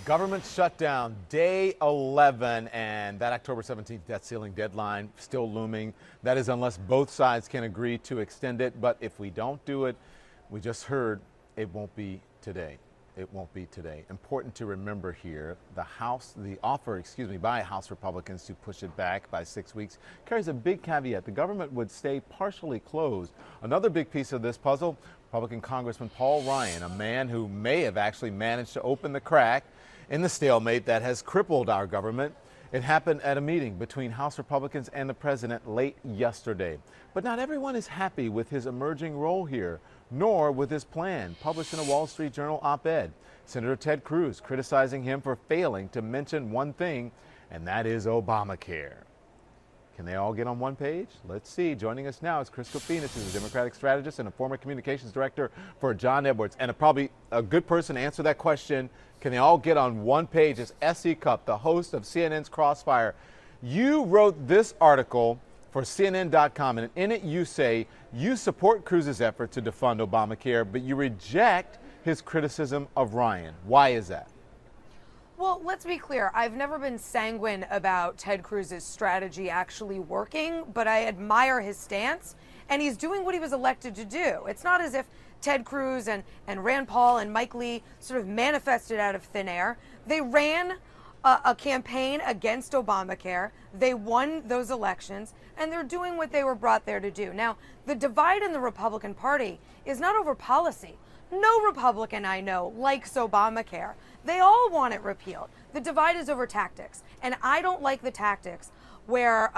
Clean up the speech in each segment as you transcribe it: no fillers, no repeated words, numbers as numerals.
Government shutdown, day 11, and that October 17th debt ceiling deadline still looming. That is unless both sides can agree to extend it. But if we don't do it, we just heard it won't be today. It won't be today. Important to remember here, the offer by House Republicans to push it back by 6 weeks carries a big caveat. The government would stay partially closed. Another big piece of this puzzle, Republican Congressman Paul Ryan, a man who may have actually managed to open the crack in the stalemate that has crippled our government. It happened at a meeting between House Republicans and the president late yesterday. But not everyone is happy with his emerging role here, nor with his plan, published in a Wall Street Journal op-ed. Senator Ted Cruz criticizing him for failing to mention one thing, and that is Obamacare. Can they all get on one page? Let's see. Joining us now is Chris Kofinas, who's a Democratic strategist and a former communications director for John Edwards, and probably a good person to answer that question. Can they all get on one page? It's S.E. Cupp, the host of CNN's Crossfire. You wrote this article for CNN.com, and in it you say you support Cruz's effort to defund Obamacare, but you reject his criticism of Ryan. Why is that? Well, let's be clear. I've never been sanguine about Ted Cruz's strategy actually working, but I admire his stance, and he's doing what he was elected to do. It's not as if Ted Cruz and Rand Paul and Mike Lee sort of manifested out of thin air. They ran a campaign against Obamacare. They won those elections, and they're doing what they were brought there to do. Now, the divide in the Republican Party is not over policy. No Republican I know likes Obamacare. They all want it repealed. The divide is over tactics, and I don't like the tactics where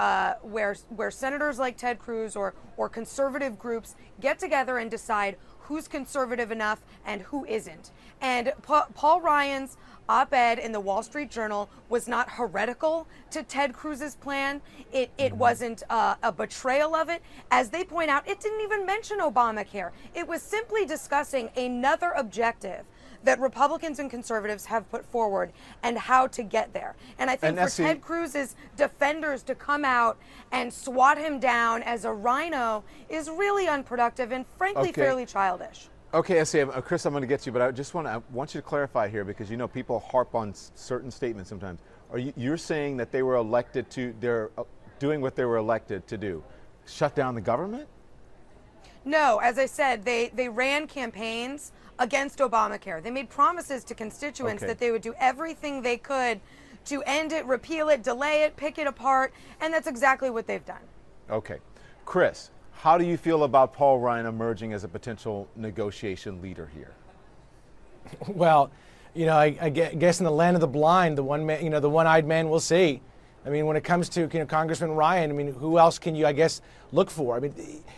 senators like Ted Cruz or conservative groups get together and decide who's conservative enough and who isn't. And Paul Ryan's op-ed in the Wall Street Journal was not heretical to Ted Cruz's plan. It wasn't a betrayal of it. As they point out, it didn't even mention Obamacare. It was simply discussing another objective that Republicans and conservatives have put forward and how to get there. And I think for Ted Cruz's defenders to come out and swat him down as a rhino is really unproductive and frankly fairly childish. Okay, Chris, I'm going to get you, but I want you to clarify here, because people harp on certain statements sometimes. You're saying that they were elected to, they're doing what they were elected to do, shut down the government? No, as I said, they ran campaigns against Obamacare. They made promises to constituents that they would do everything they could to end it, repeal it, delay it, pick it apart, and that's exactly what they've done. Okay. Chris, how do you feel about Paul Ryan emerging as a potential negotiation leader here? Well, I guess in the land of the blind, the one-eyed man will see. I mean, when it comes to Congressman Ryan, who else can you, look for?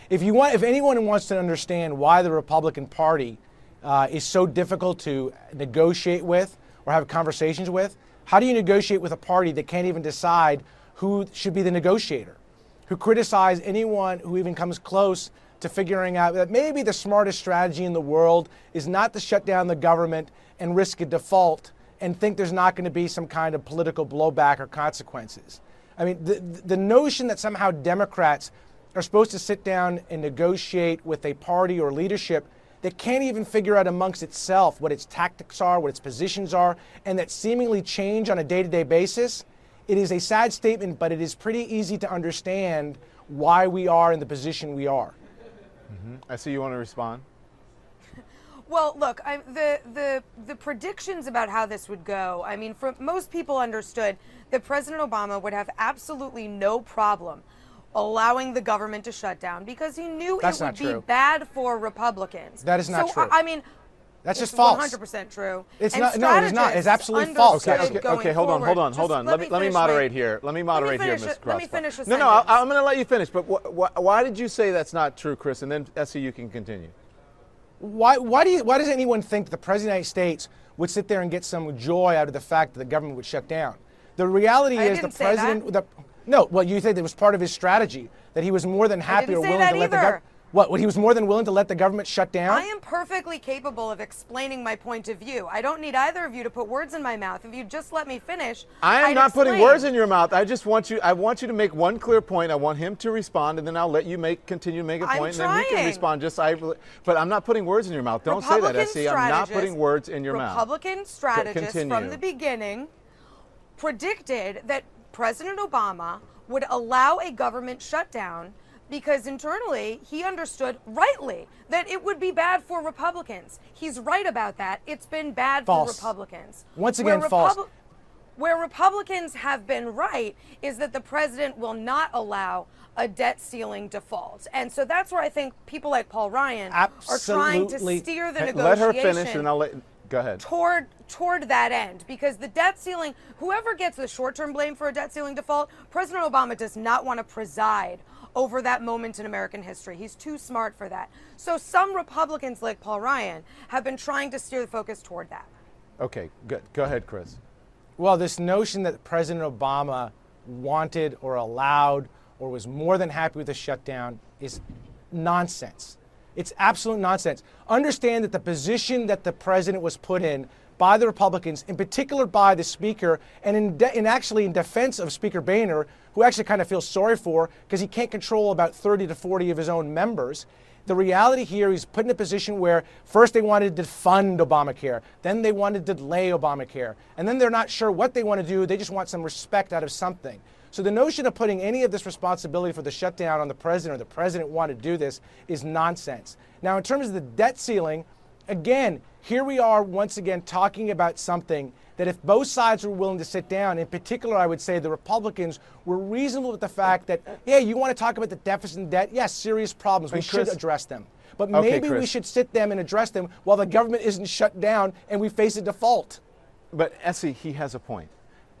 If anyone wants to understand why the Republican Party is so difficult to negotiate with or have conversations with, how do you negotiate with a party that can't even decide who should be the negotiator? Who criticize anyone who even comes close to figuring out that maybe the smartest strategy in the world is not to shut down the government and risk a default and think there's not going to be some kind of political blowback or consequences. The notion that somehow Democrats are supposed to sit down and negotiate with a party or leadership that can't even figure out amongst itself what its tactics are, what its positions are, and that seemingly change on a day-to-day basis, it is a sad statement, but it is pretty easy to understand why we are in the position we are. I see you want to respond. Well, look, the predictions about how this would go, most people understood that President Obama would have absolutely no problem allowing the government to shut down because he knew it would be bad for Republicans. That is not true. That's just false. false. 100% true. It's not. No, it is not. It's absolutely false. Okay, hold on. Let me moderate here. Let me moderate here, Ms. Crossfire. Let me finish a sentence. No, I'm going to let you finish. But why did you say that's not true, Chris? And then, Essie, you can continue. Why does anyone think the President of the United States would sit there and get some joy out of the fact that the government would shut down? The reality is the president. No, well, you think it was part of his strategy that he was more than happy or willing to let the government. What he was more than willing to let the government shut down? I am perfectly capable of explaining my point of view. I don't need either of you to put words in my mouth. If you just let me finish, I am I'd not putting explain. words in your mouth. I just want you. I want you to make one clear point. I want him to respond, and then I'll let you continue to make a I'm point, and then he can trying. respond. But I'm not putting words in your mouth. Don't say that, Essie. I'm not putting words in your mouth. Republican strategists Continue. from the beginning predicted that President Obama would allow a government shutdown because internally he understood rightly that it would be bad for Republicans. He's right about that. It's been bad False. for Republicans. Once again, false. Where Republicans have been right is that the president will not allow a debt ceiling default. And so that's where I think people like Paul Ryan are trying to Absolutely. steer the Hey, negotiation let her finish, and I'll let. Go ahead. toward that end, because the debt ceiling, whoever gets the short-term blame for a debt ceiling default, President Obama does not want to preside over that moment in American history. He's too smart for that. So some Republicans like Paul Ryan have been trying to steer the focus toward that. Okay, good. Go ahead, Chris. Well, this notion that President Obama wanted or allowed or was more than happy with the shutdown is nonsense. It's absolute nonsense. Understand that the position that the president was put in by the Republicans, in particular by the Speaker, and actually in defense of Speaker Boehner, who actually kind of feels sorry for because he can't control about 30 to 40 of his own members. The reality here, he's put in a position where first they wanted to fund Obamacare, then they wanted to delay Obamacare, and then they're not sure what they want to do. They just want some respect out of something. So the notion of putting any of this responsibility for the shutdown on the president or the president wanted to do this is nonsense. Now, in terms of the debt ceiling, again, here we are once again talking about something that if both sides were willing to sit down, in particular, I would say the Republicans were reasonable with the fact that, yeah, you want to talk about the deficit and debt? Yes, serious problems. We should address them. But Okay, maybe we Chris. should sit them and address them while the government isn't shut down and we face a default. But Essie, he has a point.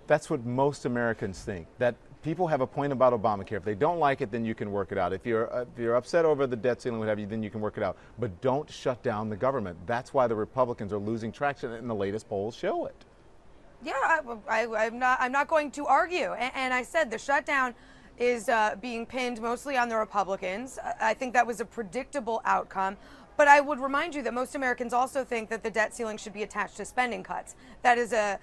That's what most Americans think, that people have a point about Obamacare. If they don't like it, then you can work it out. If you're upset over the debt ceiling, what have you, then you can work it out. But don't shut down the government. That's why the Republicans are losing traction, and the latest polls show it. Yeah, I'm not going to argue. And I said the shutdown is being pinned mostly on the Republicans. I think that was a predictable outcome. But I would remind you that most Americans also think that the debt ceiling should be attached to spending cuts. That is a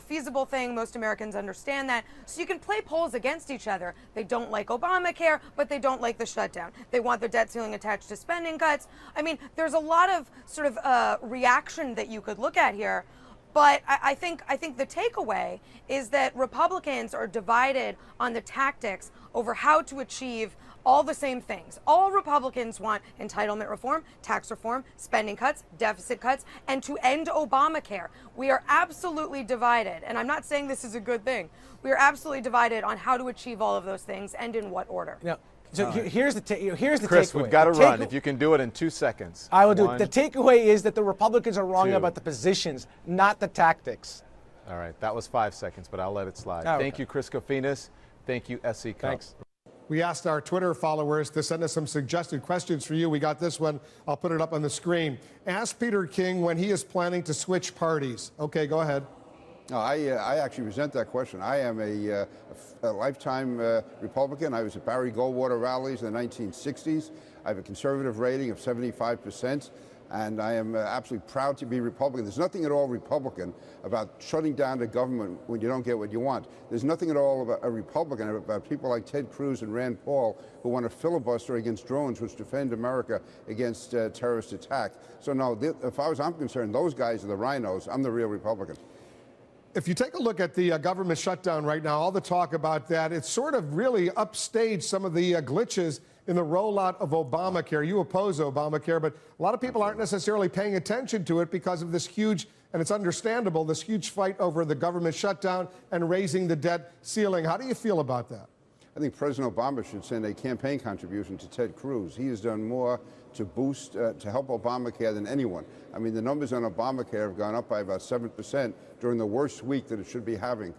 feasible thing. Most Americans understand that. So you can play polls against each other. They don't like Obamacare, but they don't like the shutdown. They want the debt ceiling attached to spending cuts. I mean, there's a lot of sort of reaction that you could look at here. But I think the takeaway is that Republicans are divided on the tactics over how to achieve all the same things. All Republicans want entitlement reform, tax reform, spending cuts, deficit cuts, and to end Obamacare. We are absolutely divided, and I'm not saying this is a good thing. We are absolutely divided on how to achieve all of those things and in what order. Now, so here's the here's the Chris, takeaway. we've got to The run. take- If you can do it in 2 seconds. I will do it. One, The takeaway is that the Republicans are wrong two. about the positions, not the tactics. All right, that was 5 seconds, but I'll let it slide. Oh, Thank okay. you, Chris Kofinas. Thank you, Essie Cupp. Thanks. We asked our Twitter followers to send us some suggested questions for you. We got this one. I'll put it up on the screen. Ask Peter King when he is planning to switch parties. Okay, go ahead. No, I actually resent that question. I am a lifetime Republican. I was at Barry Goldwater rallies in the 1960s. I have a conservative rating of 75%, and I am absolutely proud to be Republican. There's nothing at all Republican about shutting down the government when you don't get what you want. There's nothing at all about a Republican about people like Ted Cruz and Rand Paul who want to filibuster against drones which defend America against terrorist attack. So no, as far as I'm concerned, those guys are the rhinos. I'm the real Republican. If you take a look at the government shutdown right now, all the talk about that, it's sort of really upstaged some of the glitches in the rollout of Obamacare. You oppose Obamacare, but a lot of people aren't necessarily paying attention to it because of this huge, and it's understandable, this huge fight over the government shutdown and raising the debt ceiling. How do you feel about that? I think President Obama should send a campaign contribution to Ted Cruz. He has done more to boost, to help Obamacare than anyone. I mean, the numbers on Obamacare have gone up by about 7% during the worst week that it should be having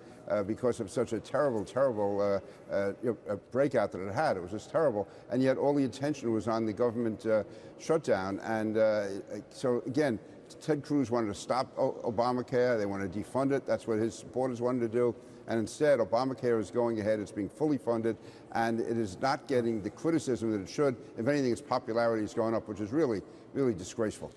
because of such a terrible, terrible breakout that it had. It was just terrible. And yet all the attention was on the government shutdown. And so, again, Ted Cruz wanted to stop Obamacare. They wanted to defund it. That's what his supporters wanted to do. And instead, Obamacare is going ahead. It's being fully funded, and it is not getting the criticism that it should. If anything, its popularity is going up, which is really, really disgraceful.